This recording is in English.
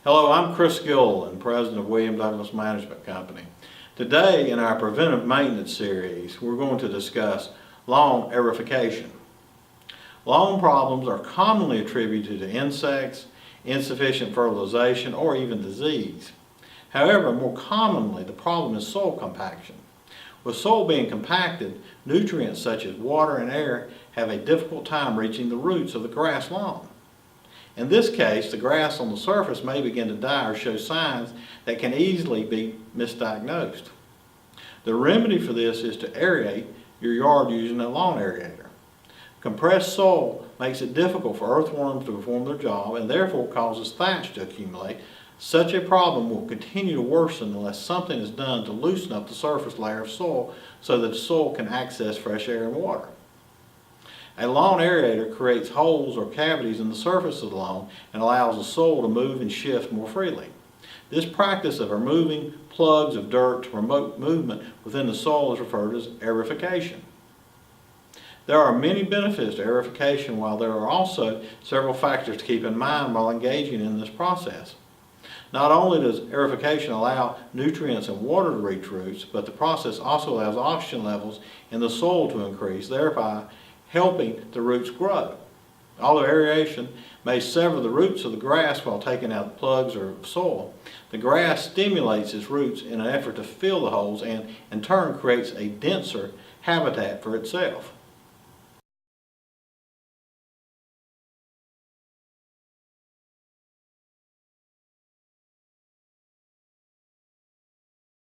Hello, I'm Chris Gilliland, President of William Douglas Management Company. Today in our Preventive Maintenance series, we're going to discuss lawn aerification. Lawn problems are commonly attributed to insects, insufficient fertilization, or even disease. However, more commonly, the problem is soil compaction. With soil being compacted, nutrients such as water and air have a difficult time reaching the roots of the grass lawn. In this case, the grass on the surface may begin to die or show signs that can easily be misdiagnosed. The remedy for this is to aerate your yard using a lawn aerator. Compressed soil makes it difficult for earthworms to perform their job and therefore causes thatch to accumulate. Such a problem will continue to worsen unless something is done to loosen up the surface layer of soil so that the soil can access fresh air and water. A lawn aerator creates holes or cavities in the surface of the lawn and allows the soil to move and shift more freely. This practice of removing plugs of dirt to promote movement within the soil is referred to as aerification. There are many benefits to aerification, while there are also several factors to keep in mind while engaging in this process. Not only does aerification allow nutrients and water to reach roots, but the process also allows oxygen levels in the soil to increase, thereby helping the roots grow. Although aeration may sever the roots of the grass while taking out plugs or soil, the grass stimulates its roots in an effort to fill the holes and in turn creates a denser habitat for itself.